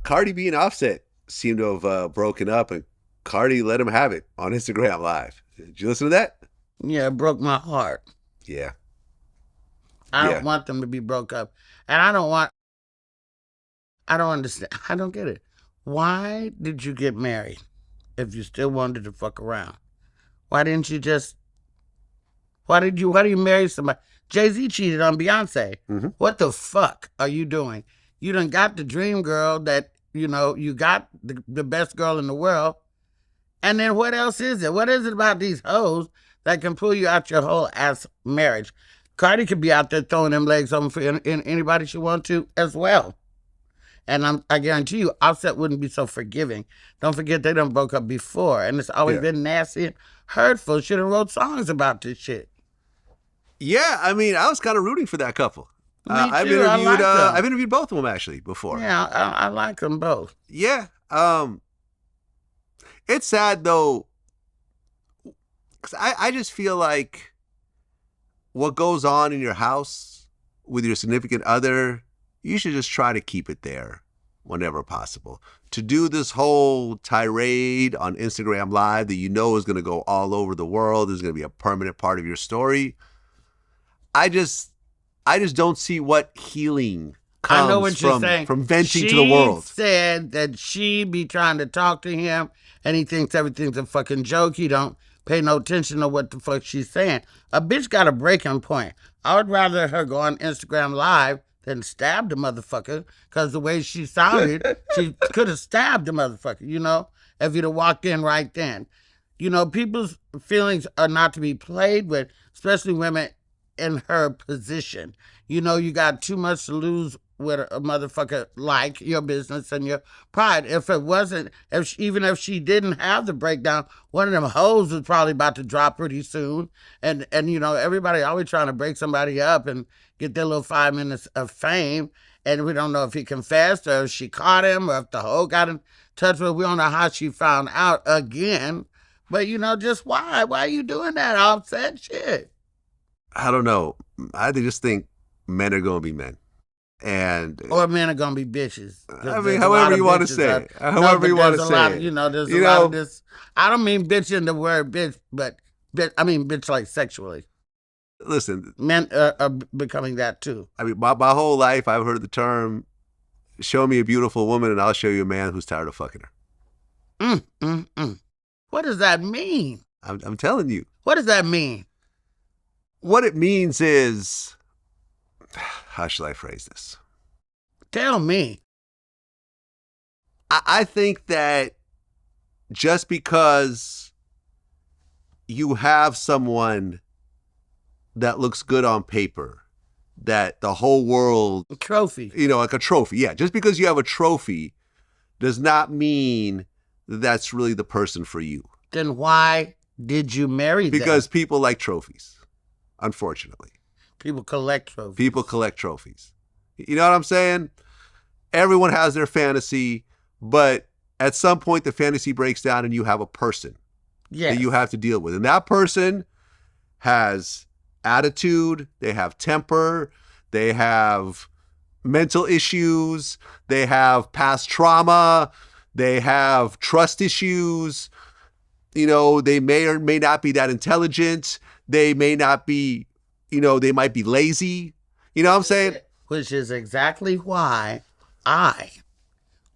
Cardi B and Offset seem to have broken up, and Cardi let him have it on Instagram Live. Did you listen to that? Yeah, it broke my heart. Yeah. I Yeah. don't want them to be broke up. And I don't understand. I don't get it. Why did you get married if you still wanted to fuck around? Why didn't you just, why do you marry somebody? Jay-Z cheated on Beyonce. Mm-hmm. What the fuck are you doing? You done got the dream girl that, you got the best girl in the world. And then what else is it? What is it about these hoes that can pull you out your whole ass marriage? Cardi could be out there throwing them legs over for anybody she wants to as well. And I guarantee you, Offset wouldn't be so forgiving. Don't forget they done broke up before, and it's always been nasty and hurtful. Should have wrote songs about this shit. Yeah, I mean, I was kind of rooting for that couple. Me too. I've interviewed both of them actually before. Yeah, I like them both. Yeah. It's sad though, because I just feel like what goes on in your house with your significant other, you should just try to keep it there whenever possible. To do this whole tirade on Instagram Live that you know is going to go all over the world, is going to be a permanent part of your story. I just don't see what healing comes I know what you're saying. From venting to the world. She said that she be trying to talk to him and he thinks everything's a fucking joke. He don't pay no attention to what the fuck she's saying. A bitch got a breaking point. I would rather her go on Instagram Live than stab the motherfucker, because the way she sounded, she could have stabbed the motherfucker, if you'd have walked in right then. People's feelings are not to be played with, especially women in her position. You got too much to lose with a motherfucker like your business and your pride. If it wasn't, even if she didn't have the breakdown, one of them hoes was probably about to drop pretty soon. And everybody always trying to break somebody up and get their little 5 minutes of fame. And we don't know if he confessed or if she caught him or if the hoe got in touch with her. We don't know how she found out again. But, just why? Why are you doing that Offset shit? I don't know. I just think men are going to be men. Or men are going to be bitches. I mean, however you want to say it. However you want to say it. There's a lot of this. I don't mean bitch in the word bitch, but I mean bitch like sexually. Listen. Men are becoming that too. I mean, my whole life I've heard the term, show me a beautiful woman and I'll show you a man who's tired of fucking her. What does that mean? I'm telling you. What does that mean? What it means is, how should I phrase this? Tell me. I think that just because you have someone that looks good on paper, that the whole world... A trophy. Like a trophy. Yeah, just because you have a trophy does not mean that's really the person for you. Then why did you marry them? Because people like trophies. Unfortunately. People collect trophies. People collect trophies. You know what I'm saying? Everyone has their fantasy, but at some point the fantasy breaks down and you have a person that you have to deal with. And that person has attitude, they have temper, they have mental issues, they have past trauma, they have trust issues. They may or may not be that intelligent. They may not be, they might be lazy. You know what I'm saying? Which is exactly why I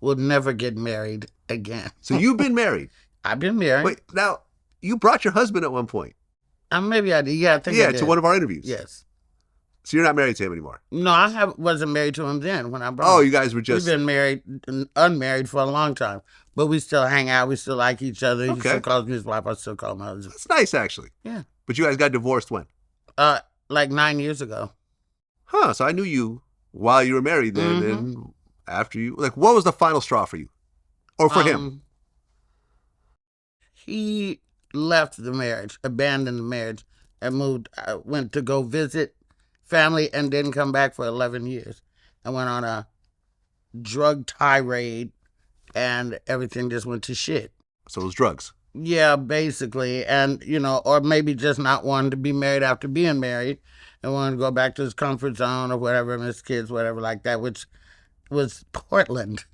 will never get married again. So you've been married? I've been married. Wait, now, you brought your husband at one point. Maybe I did. Yeah, I think I did. To one of our interviews. Yes. So you're not married to him anymore? No, I wasn't married to him then when I brought him. Oh, you guys were just... We've been married, unmarried for a long time. But we still hang out. We still like each other. He still calls me his wife. I still call him my husband. That's nice, actually. Yeah. But you guys got divorced when? Like 9 years ago. Huh, so I knew you while you were married then, and after you... Like, what was the final straw for you? Or for him? He left the marriage, abandoned the marriage, and went to go visit family and didn't come back for 11 years. I went on a drug tirade and everything just went to shit. So it was drugs? Yeah, basically. And, or maybe just not wanting to be married after being married and wanting to go back to his comfort zone or whatever, and his kids, whatever like that, which was Portland.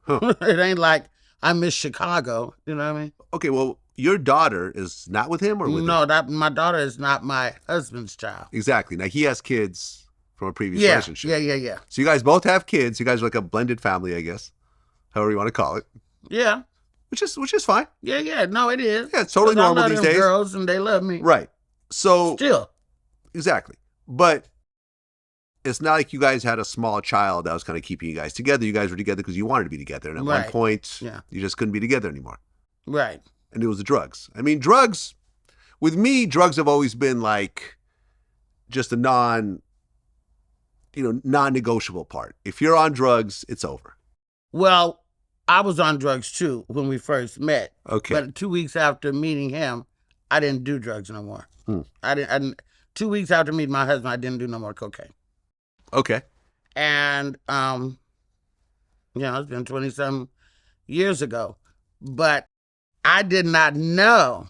Huh. It ain't like I miss Chicago. You know what I mean? Okay, well, your daughter is not with him or with him? No, that my daughter is not my husband's child. Exactly. Now, he has kids from a previous Yeah, relationship. yeah. So you guys both have kids. You guys are like a blended family, I guess. However you want to call it. Yeah. Which is fine. Yeah. No, it is. Yeah, it's totally 'Cause I normal love these them days. girls and they love me. Right. So Still. exactly. But it's not like you guys had a small child that was kind of keeping you guys together. You guys were together because you wanted to be together. And at one point, you just couldn't be together anymore. Right. And it was the drugs. I mean, drugs, with me, drugs have always been like just a non-negotiable part. If you're on drugs, it's over. Well, I was on drugs too when we first met. Okay. But 2 weeks after meeting him, I didn't do drugs no more. I didn't. 2 weeks after meeting my husband, I didn't do no more cocaine. Okay. And it's been 20-some years ago. But I did not know,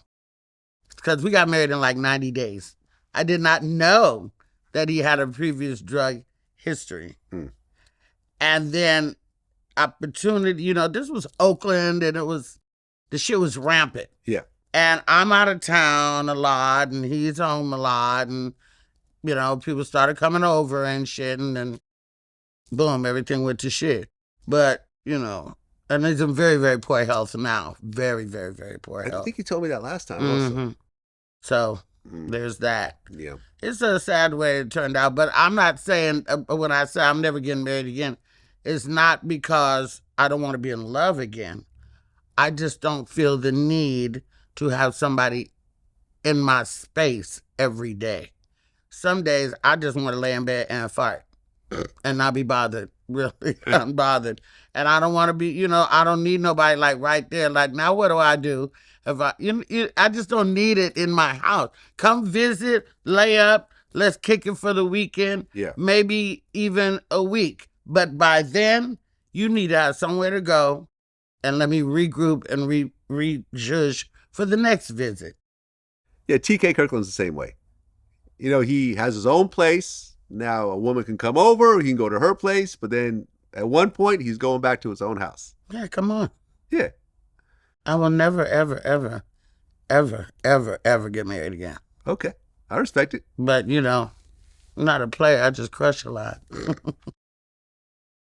because we got married in like 90 days. I did not know that he had a previous drug history. And then opportunity, this was Oakland, and the shit was rampant. Yeah. And I'm out of town a lot, and he's home a lot, and, people started coming over and shit, and then, boom, everything went to shit. But, and he's in very, very poor health now. Very, very, very poor health. I think you told me that last time also. So, there's that. Yeah. It's a sad way it turned out, but I'm not saying, when I say I'm never getting married again, it's not because I don't want to be in love again. I just don't feel the need to have somebody in my space every day. Some days I just want to lay in bed and fart and not be bothered, really unbothered. And I don't want to be, I don't need nobody like right there. Like, now what do I do? If I just don't need it in my house. Come visit, lay up, let's kick it for the weekend. Yeah. Maybe even a week. But by then, you need to have somewhere to go and let me regroup and rejudge for the next visit. Yeah, TK Kirkland's the same way. He has his own place. Now a woman can come over, he can go to her place, but then at one point he's going back to his own house. Yeah, come on. Yeah. I will never, ever, ever, ever, ever, ever get married again. Okay. I respect it. But, I'm not a player. I just crush a lot.